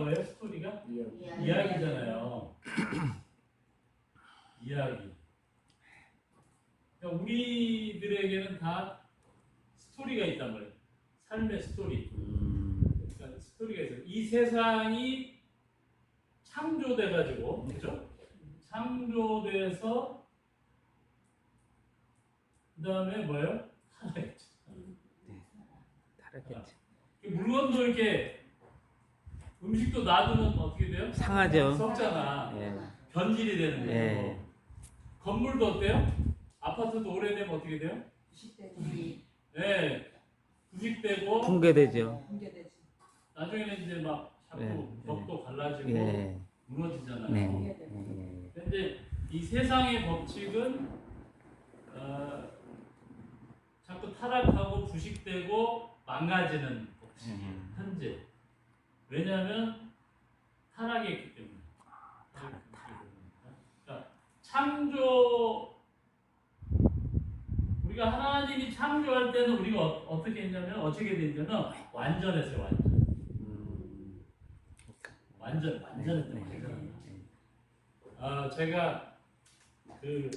뭐예요? 스토리가? 이야기잖아요. 이야기. 그러니까 우리들에게는 다 스토리가 있단 말이에요. 삶의 스토리. 그러니까 스토리가 있어요. 이 세상이 창조돼가지고, 그죠? 창조돼서 그 다음에 뭐예요? 타락했죠. 네, 타락했죠. 물건도 이렇게 음식도 놔두면 어떻게 돼요? 상하죠. 썩잖아. 예. 변질이 되는 거예요. 예. 건물도 어때요? 아파트도 오래되면 어떻게 돼요? 네, 부식되고 붕괴되죠. 나중에는 이제 막 자꾸 예. 벽도 갈라지고 예. 무너지잖아요. 네. 근데 이 세상의 법칙은 자꾸 타락하고 부식되고 망가지는 법칙이에요. 현재. 왜냐하면 타락했기 때문에. 그러니까 창조, 우리가 하나님이 창조할 때는 우리가 어떻게 했냐면 어떻게 됐냐면 완전했어요. 완전했던 거예요. 제가 그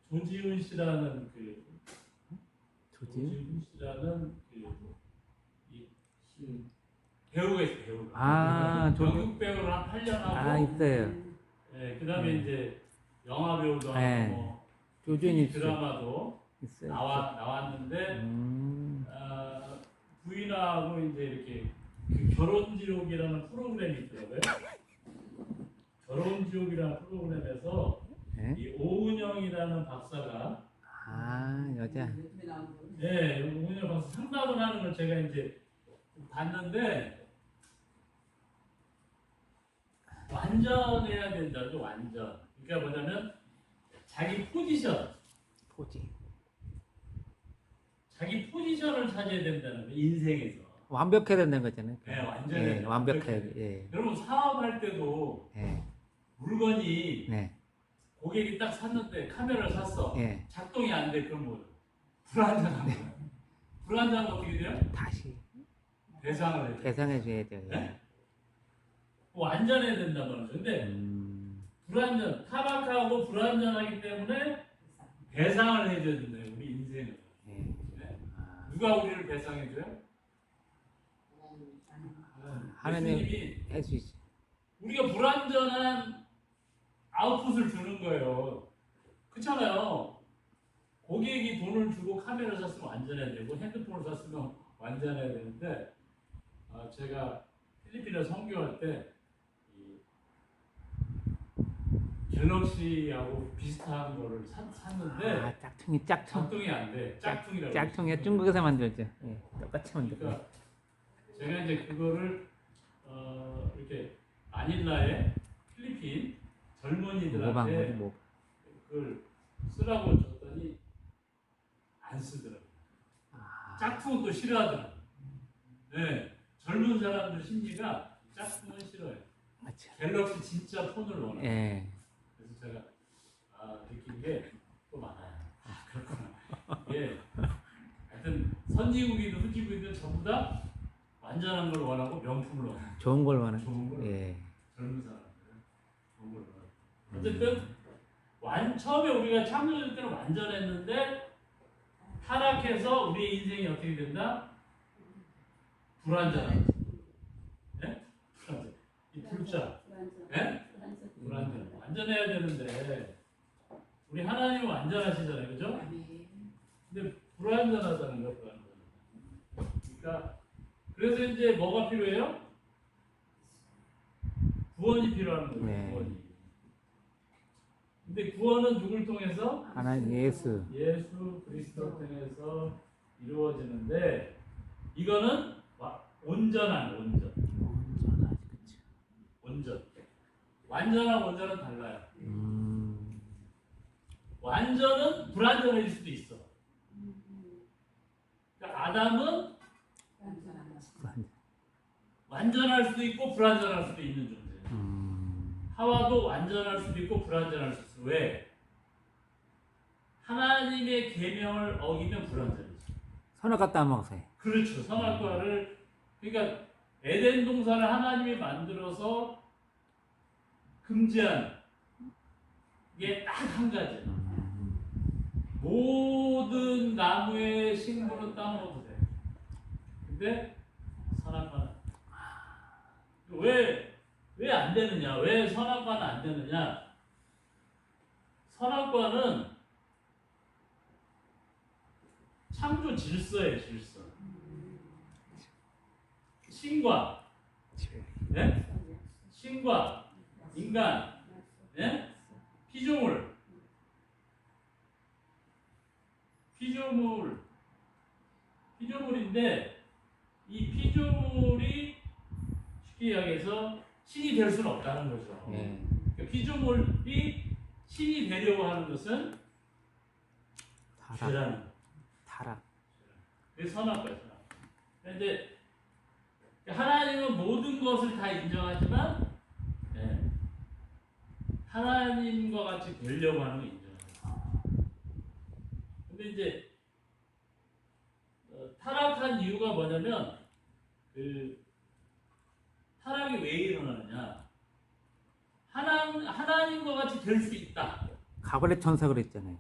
조지훈 씨라는 조지훈 씨라는 배우가 있어요. 배우가. 연극 배우를 한 8년 하고. 있어요. 네, 그다음에 이제 영화 배우도 네. 하고 뭐 조준이 드라마도 있어요. 나왔는데 부인하고 이제 이렇게 그 결혼지옥이라는 프로그램이 있더라고요. 결혼지옥이라는 프로그램에서 네? 이 오은영이라는 박사가 여자. 네, 오은영 박사 상담을 하는 걸 제가 이제 봤는데 완전해야 된다죠. 완전. 그러니까 뭐냐면 자기 포지션. 자기 포지션을 찾아야 된다는 거예요. 인생에서. 완벽해야 된다는 거잖아요. 네, 완전히. 완벽해야 돼. 여러분 사업할 때도 물건이 네. 고객이 딱 샀는데 카메라를 샀어. 예. 작동이 안 돼. 그럼 뭐 불안정한 거야. 불안정하면 어떻게 돼요? 다시 배상을 해야 돼. 배상해 줘야 돼요. 네? 완전해야 된단 말이죠. 근데 불안전, 타락하고 불안전하기 때문에 배상을 해줘야 된다요. 우리 인생을. 네? 누가 우리를 배상해줘요? 하나님 예수님이 해주시죠. 우리가 불완전한 아웃풋을 주는 거예요. 그렇잖아요. 고객이 돈을 주고 카메라를 샀으면 완전해야 되고 핸드폰을 샀으면 완전해야 되는데 제가 필리핀에 선교할 때 갤럭시하고 비슷한 거를 샀는데 작동이 안 돼. 짝퉁이라고. 짝퉁이 중국에서 만들죠. 똑같이 만들죠. 그러니까 제가 이제 그거를 이렇게 마닐라에 필리핀 젊은이들한테 그걸 쓰라고 줬더니 안 쓰더라고요. 짝퉁은 또 싫어하더라고요. 네, 젊은 사람들 심리가 짝퉁은 싫어요. 맞죠. 갤럭시 진짜 폰을 원해요. 예. 그래서 제가 느낀 게 또 많아요. 그렇구나. 예. 하여튼 선진국이든 후진국이든 전부 다 완전한 걸 원하고 명품을 원해요. 좋은 걸 원하는. 좋은 걸. 예. 젊은 사람들은 좋은 걸 원해요. 어쨌든 처음에 우리가 창조될 때는 완전했는데 타락해서 우리의 인생이 어떻게 된다? 불완전한. 네? 불완전. 이 불자. 네? 불완전. 완전해야 되는데 우리 하나님은 완전하시잖아요, 그죠? 근데 불완전하다는 거예요, 불완전. 그러니까 그래서 이제 뭐가 필요해요? 구원이 필요한 거예요. 네. 구원이. 근데 구원은 누굴 통해서? 하나님 예수 그리스도 통해서 이루어지는데 이거는 온전한 온전. 완전한 온전은 달라요. 완전은 불완전해질 수도 있어. 그러니까 아담은 완전할 수도 있고 불완전할 수도 있는 존재예요. 하와도 완전할 수도 있고 불완전할 수도 있어. 왜? 하나님의 계명을 어기면 불완전해져. 선악과 따먹어서요. 그렇죠. 선악과를 그러니까 에덴 동산을 하나님이 만들어서 금지한 게 딱 한 가지. 모든 나무의 식물은 따먹어도 돼. 근데 선악과는 왜 안 되느냐? 왜 선악과는 안 되느냐? 선악과는 창조 질서예요, 질서. 신과, 예? 신과 인간, 예? 피조물인데 이 피조물이 쉽게 이야기해서 신이 될 수는 없다는 거죠. 그러니까 피조물이 신이 되려고 하는 것은 죄라는 거예요. 타락. 그게 선악과예요. 그런데 하나님은 모든 것을 다 인정하지만 하나님과 같이 되려고 하는 거 인정해요. 근데 이제 타락한 이유가 뭐냐면 타락이 왜 일어나느냐? 하나님과 같이 될 수 있다. 가벌의 천사 그랬잖아요.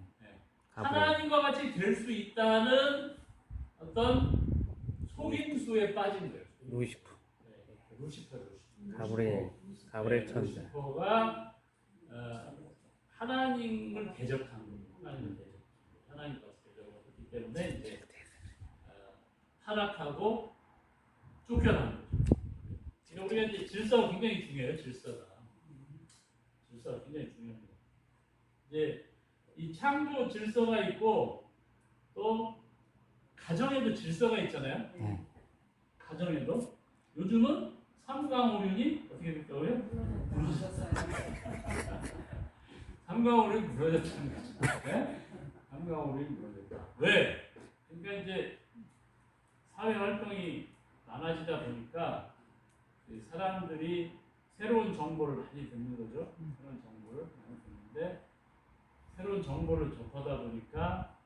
하나님과 같이 될 수 있다는 어떤 속임수에 빠진 거예요. 루시프. 루시퍼. 가벌의 천사. 루시퍼가 하나님을 대적한 거예요. 하나님과 대적했기 때문에 이제 타락하고 쫓겨난 거죠. 지금 우리가 이제 질서가 굉장히 중요해요. 질서가 굉장히 중요합니다. 이제 이 창조 질서가 있고 또 가정에도 질서가 있잖아요. 가정에도 요즘은 삼강오륜이 어떻게 됐다고요? 삼강오륜이 무너졌다는 거죠. 네? 삼강오륜이 무너졌다. 왜? 그러니까 이제 사회 활동이 많아지다 보니까 사람들이 새로운 정보를 많이 듣는 거죠. 새로운 정보를 많이 듣는데 새로운 정보를 접하다 보니까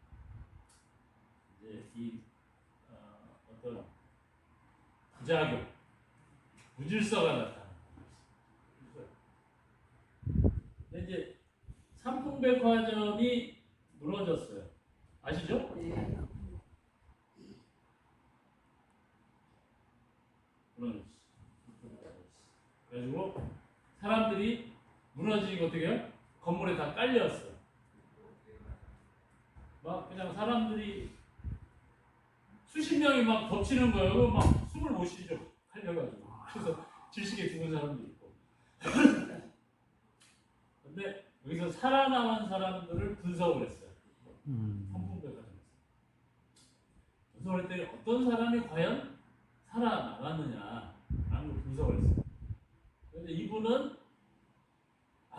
이제 이 어떤 부작용, 무질서가 나타나는 거예요. 근데 이제 삼풍백화점이 무너졌어요. 아시죠? 무너졌어. 그래가지고 사람들이 무너지니까 어떻게 해요? 건물에 다 깔렸어요. 막 그냥 사람들이 수십 명이 막 덮치는 거예요. 막 숨을 못 쉬죠. 깔려가지고. 그래서 질식에 죽은 사람도 있고. 근데 여기서 살아남은 사람들을 분석을 했어요. 삼풍백화점에서. 분석을 했더니 어떤 사람이 과연 살아남았느냐라는 걸 분석을 했어요. 그런데 이분은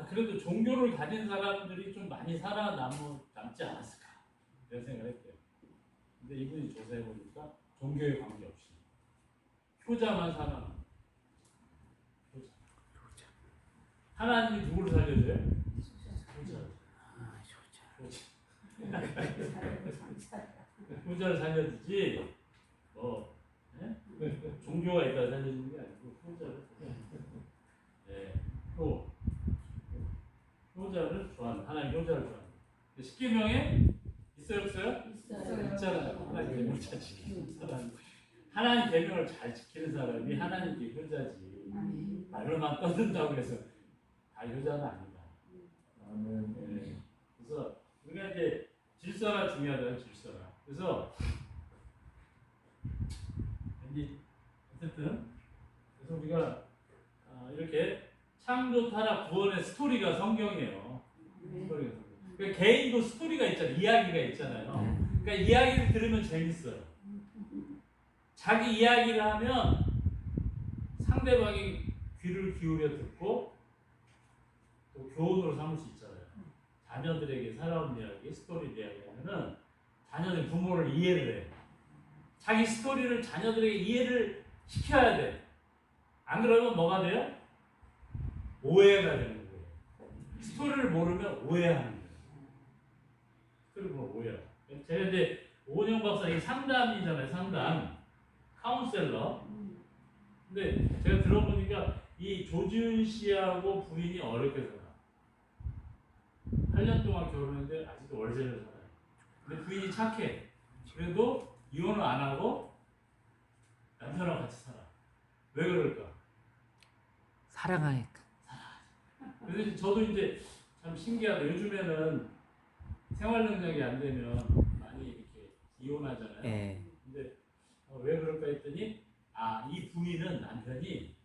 그래도 종교를 가진 사람들이 좀 많이 살아남지 않았을까 이런 생각을 했대요. 근데 이분이 조사해보니까 종교에 관계없이 효자만 살아남아. 효자. 하나님이 누구를 살려줘요? 효자를 살려주지 뭐 종교가 있다 살려주는 게 아니고 효자를 또 효자를 좋아하는 하나님 효자를 좋아하는 십계명에 있어요 없어요? 있잖아요. 하나님 계명을 잘 지키는 사람, 하나님 계명을 잘 지키는 사람이 하나님께 효자지. 말로만 떠든다고 해서 다 효자는 아니다. 그래서 우리가 이제 질서가 중요하다는 질서가. 그래서 어쨌든 그래서 우리가 이렇게 창조, 타락, 구원의 스토리가 성경이에요. 스토리가. 그러니까 개인도 스토리가 있잖아요. 이야기가 있잖아요. 그러니까 이야기를 들으면 재밌어요. 자기 이야기를 하면 상대방이 귀를 기울여 듣고 또 교훈으로 삼을 수 있잖아요. 자녀들에게 살아온 이야기, 스토리 이야기하면은 자녀들이 부모를 이해를 해. 자기 스토리를 자녀들에게 이해를 시켜야 돼. 안 그러면 뭐가 돼요? 오해가 되는 거예요. 스토리를 모르면 오해하는 거예요. 스토리를 모르면 오해해요. 제가 이제 오은영 박사님 상담이잖아요. 상담. 카운셀러. 근데 제가 들어보니까 이 조지훈 씨하고 부인이 어렵게 살아. 8년 동안 결혼했는데 아직도 월세를 살아요. 근데 부인이 착해. 그래도 이혼을 안 하고 남편하고 같이 살아. 왜 그럴까? 사랑하니까. 그래서 저도 이제 참 신기하다. 요즘에는 생활 능력이 안 되면 많이 이렇게 이혼하잖아요. 예. 근데 왜 그럴까 했더니 이 부인은 남편이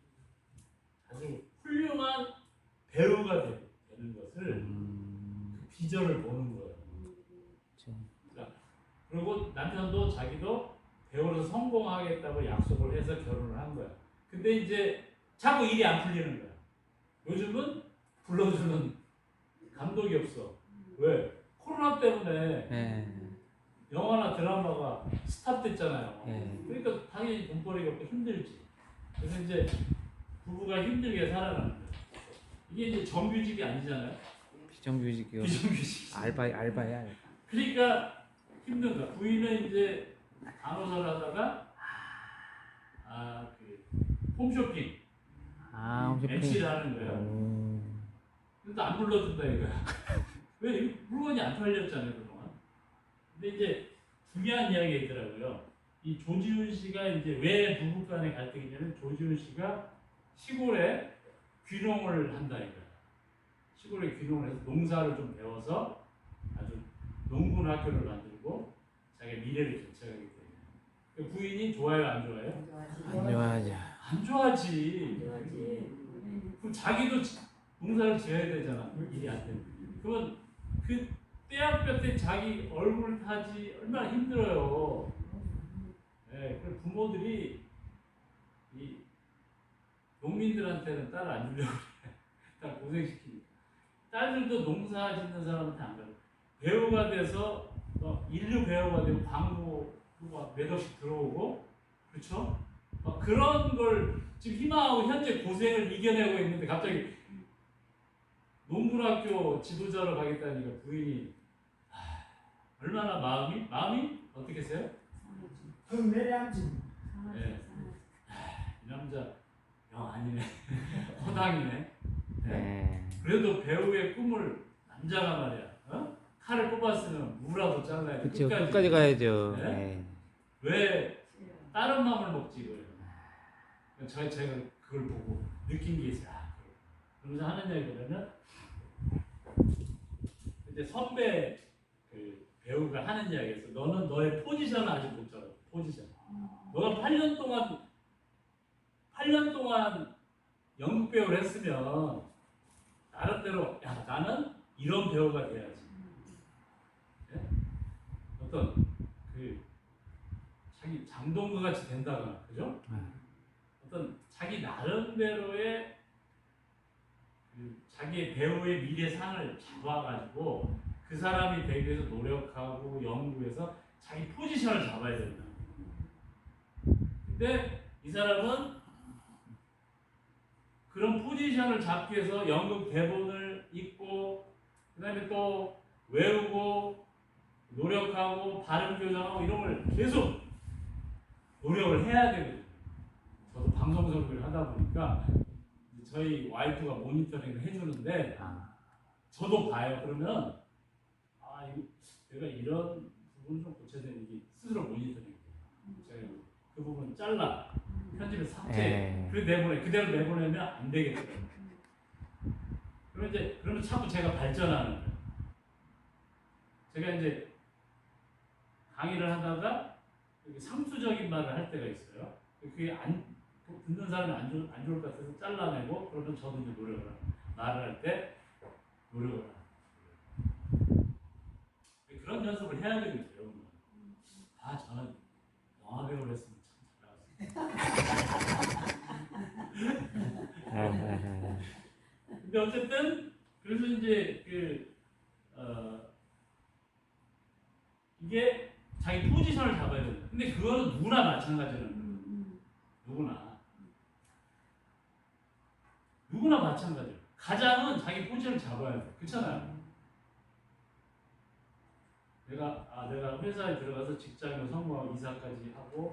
아주 훌륭한 배우가 되는 것을 그 비전을 보는 거예요. 그렇죠. 그러니까 그리고 남편도 자기도 배우로서 성공하겠다고 약속을 해서 결혼을 한 거야. 근데 이제 자꾸 일이 안 풀리는 거야. 요즘은 불러주는 감독이 없어. 왜? 코로나 때문에 예. 영화나 드라마가 스탑됐잖아요. 예. 그러니까 당연히 돈벌이가 없고 힘들지. 그래서 이제 부부가 힘들게 살아가는 거예요. 이게 이제 정규직이 아니잖아요. 비정규직이요. 비정규직. 알바야 알바. 그러니까 힘든 거야. 부인은 이제 간호사를 하다가 그 홈쇼핑 홈쇼핑. MC를 하는 거예요. 근데 안 불러준다 이거야. 왜 물건이 안 팔렸잖아요 그동안. 근데 이제 중요한 이야기가 있더라고요. 이 조지훈 씨가 이제 왜 부부 간의 갈등이냐면 조지훈 씨가 시골에 귀농을 한다 이거야. 시골에 귀농을 해서 농사를 좀 배워서 아주 농군 학교를 만들고 자기 미래를 개척하기 때문에. 그 부인이 좋아요 안 좋아요? 안 좋아하죠. 안 좋아하지. 그럼 자기도 농사를 지어야 되잖아. 일이 안 되면. 그러면 그 떼약볕 때 자기 얼굴 타지 얼마나 힘들어요. 네, 그 부모들이 이 농민들한테는 딸을 안 주려고 그래. 다 고생시키니까. 딸들도 농사 짓는 사람한테 안 가요. 배우가 돼서 인류 배우가 되고 광고가 몇 억씩 들어오고 그렇죠? 그런 걸 지금 희망하고 현재 고생을 이겨내고 있는데 갑자기 농군학교 지도자로 가겠다니까 부인이 얼마나 마음이 어떻게 했어요? 그럼 내려앉지. 네. 이 남자 영 아니네. 허당이네. 네. 그래도 배우의 꿈을 남자가 말이야. 칼을 뽑았으면 무라도 잘라야 돼. 그렇죠. 끝까지 가야죠. 네? 네. 왜 다른 마음을 먹지 이거예요. 제가 그걸 보고 느낀 게 있어요. 그러면서 하는 얘기 보면 이제 선배 그 배우가 하는 이야기에서 너는 너의 포지션을 아직 못 잡아. 포지션. 너가 8년 동안 연극 배우를 했으면 나름대로 야 나는 이런 배우가 돼야지. 네? 어떤 그 자기 장동건 같이 된다거나 그죠? 어떤 자기 나름대로의 그 자기의 배우의 미래상을 잡아가지고 그 사람이 되기 위해서 노력하고 연구해서 자기 포지션을 잡아야 된다. 근데 이 사람은 그런 포지션을 잡기 위해서 연극 대본을 읽고 그 다음에 또 외우고 노력하고 발음 교정하고 이런 걸 계속 노력을 해야 되거든요. 저도 방송 설교를 하다 보니까 저희 와이프가 모니터링을 해주는데 저도 봐요. 그러면 이거 내가 이런 부분을 좀 고쳐야 되는지 스스로 모니터링 해요. 제가 그 부분 잘라 편집에 삭제 그대로 그대로 내보내면 안 되겠더라고요. 그러면 자꾸 제가 발전하는 거예요. 제가 이제 강의를 하다가 상투적인 말을 할 때가 있어요. 그게 듣는 사람이 안 좋을 것 같아서 잘라내고 그러면 저도 이제 노력을 해요. 말을 할 때 노력을 해요. 그런 연습을 해야 되거든요, 여러분. 저는 영화 배우를 했으면 참 잘나왔어요. 근데 어쨌든 그래서 이제 이게 자기 포지션을 잡아야 된다. 근데 그거는 누구나 마찬가지라는 거예요. 누구나 마찬가지예요. 가장은 자기 포지션을 잡아야 돼. 그렇잖아요. 내가 회사에 들어가서 직장을 성공하고 이사까지 하고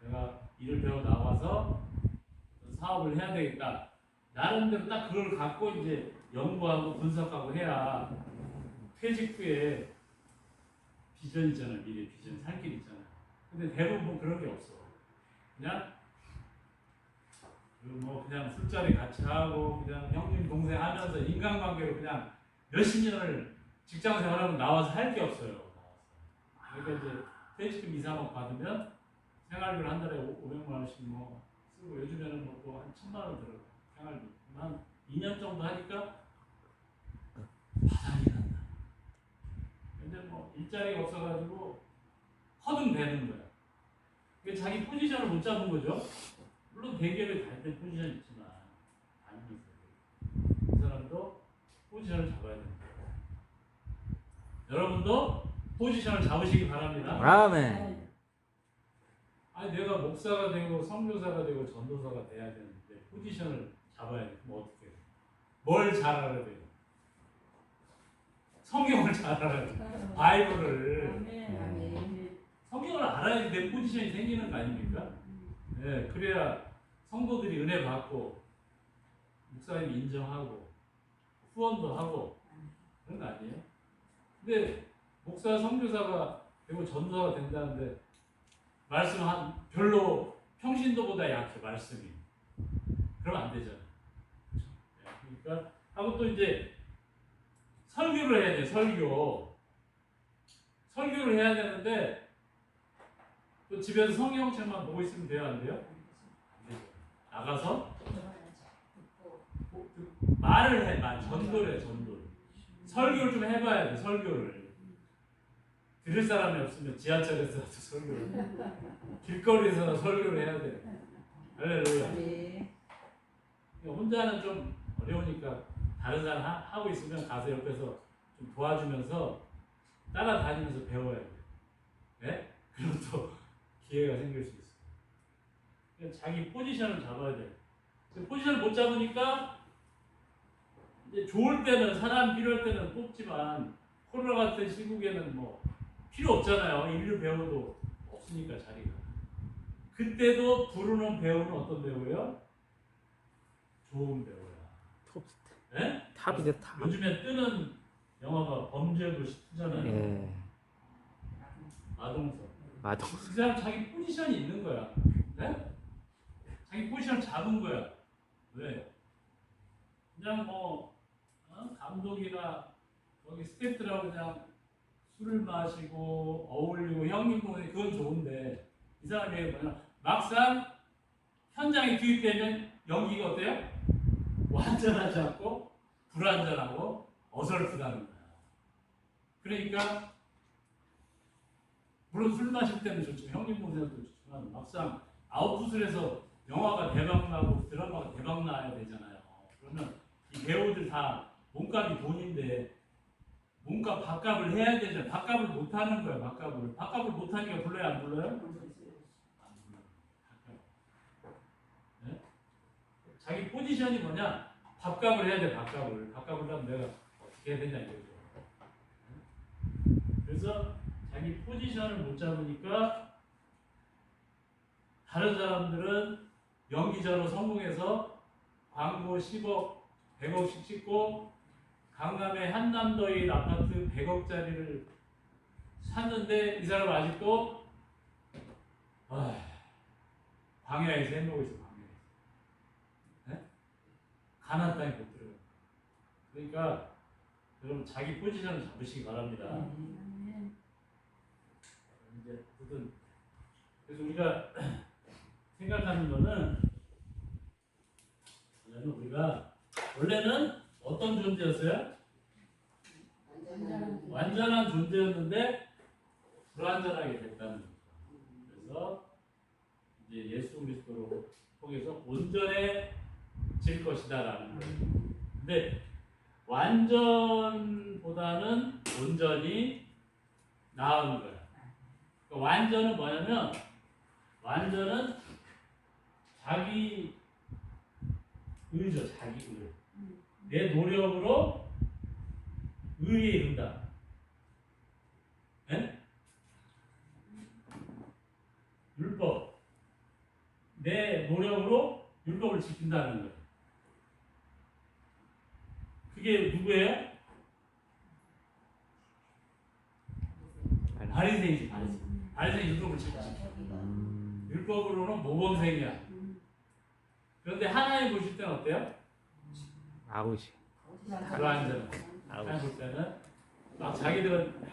내가 일을 배워 나와서 사업을 해야 되겠다. 나름대로 딱 그걸 갖고 이제 연구하고 분석하고 해야 퇴직 후에 비전 있잖아, 미래 비전, 살 길 있잖아. 근데 대부분 그런 게 없어. 그냥 뭐 그냥 술자리 같이 하고 그냥 형님 동생 하면서 인간관계로 그냥 몇십 년을 직장 생활하고 나와서 할 게 없어요. 그러니까 이제 퇴직금 2, 3억 받으면 생활비를 한 달에 500만 원씩 뭐 쓰고 요즘에는 뭐 또 한 1000만 원 들어요. 생활비. 한 2년 정도 하니까 바닥이 난다. 근데 뭐 일자리가 없어가지고 허둥대는 거야. 그게 자기 포지션을 못 잡은 거죠. 물론 대기업에 갈 때 포지션 있지만 아니면서 이 사람도 포지션을 잡아야 됩니다. 여러분도 포지션을 잡으시기 바랍니다. 아멘. 아니 내가 목사가 되고 선교사가 되고 전도사가 돼야 되는데 포지션을 잡아야 돼. 그럼 어떻게 해? 뭘 잘 알아야 돼요? 성경을 잘 알아야 돼. 바이블을. 성경을 알아야지 내 포지션이 생기는 거 아닙니까? 네, 그래야 성도들이 은혜 받고 목사님 인정하고 후원도 하고 그런 거 아니에요? 근데 목사 선교사가 되고 전도사가 된다는데 말씀 한 별로 평신도보다 약해 말씀이. 그러면 안 되잖아. 그러니까 하고 또 이제 설교를 해야 돼. 설교를 해야 되는데 또 집에서 성경책만 보고 있으면 돼요, 안 돼요? 안 되죠. 나가서 말을 해, 전도를 해, 전도를. 설교를 좀 해봐야 돼, 설교를. 들을 사람이 없으면 지하철에서도 설교를, 길거리에서 설교를 해야 돼. 할렐루야. 혼자는 좀 어려우니까 다른 사람 하고 있으면 가서 옆에서 좀 도와주면서 따라다니면서 배워야 돼. 네? 그럼 또 기회가 생길 수 있어. 그러니까 자기 포지션을 잡아야 돼. 포지션을 못 잡으니까 이제 좋을 때는 사람 필요할 때는 뽑지만 코로나 같은 시국에는 뭐 필요 없잖아요. 인류 배우도 없으니까 자리가. 그때도 부르는 배우는 어떤 배우예요? 좋은 배우야. 톱스타. 네? 탑이죠, 탑. 요즘에 뜨는 영화가 범죄도시 뜨잖아요. 예. 마동석. 마동석. 그 사람 자기 포지션이 있는 거야. 네? 자기 포지션을 잡은 거야. 왜? 그냥 뭐 감독이나 거기 스태프들하고 그냥 술을 마시고 어울리고 형님 동생 그건 좋은데 이 사람이 뭐냐 막상 현장에 투입되면 연기가 어때요? 완전하지 않고 불완전하고 어설프다는 거야. 그러니까 물론 술 마실 때는 좋지만 형님 동생도 좋지만 막상 아웃풋을 해서 영화가 대박 나고 드라마가 대박 나야 되잖아요. 그러면 이 배우들 다 몸값이 돈인데 몸값 밥값을 해야 되잖아요. 밥값을 못 하는 거야. 밥값을 못 하니까 불러요, 안 불러요? 안 불러요. 네? 자기 포지션이 뭐냐? 밥값을 해야 돼. 밥값을 하면 내가 어떻게 해야 되냐 이거죠. 그래서 자기 포지션을 못 잡으니까 다른 사람들은 연기자로 성공해서 광고 10억, 100억씩 찍고 강남의 한남더일 아파트 100억짜리를 샀는데 이 사람 아직도 광야에서 헤매고 있어. 광야에서. 네? 가난 땅에 못 들어요. 그러니까 여러분 자기 포지션을 잡으시기 바랍니다. 이제 어쨌든 그래서 우리가 생각하는 거는 뭐냐면 우리가 원래는 어떤 존재였어요? 완전한 존재였는데 불완전하게 됐다는 거죠. 그래서 이제 예수 그리스도로 통해서 온전해질 것이다라는 거예요. 근데 완전보다는 온전이 나은 거예요. 그러니까 완전은 뭐냐면 완전은 자기 의죠, 자기 의. 내 노력으로 의에 이른다. 네? 율법. 내 노력으로 율법을 지킨다는 거예요. 그게 누구예요? 바리새인이지, 바리새인. 바리새인 율법을 지키지. 율법으로는 모범생이야. 그런데 하나님 보실 때는 어때요? 아우시. 불완전. 하나님 볼 때는 막 자기들은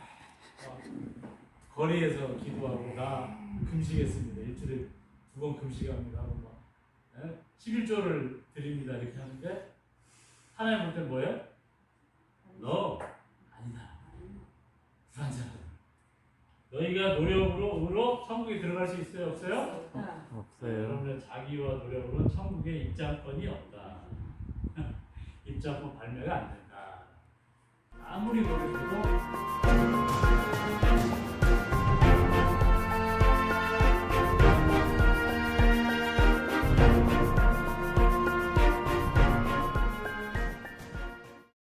거리에서 기도하고 나 금식했습니다. 일주일에 2번 금식합니다. 하고 막 11조를 드립니다. 이렇게 하는데 하나님 볼 때는 뭐예요? 너 아니다. 불완전하다. 너희가 노력으로 천국에 들어갈 수 있어요? 없어요? 없어요. 여러분의 자기와 노력으로는 천국에 입장권이 없다. 입장권 발매가 안 된다.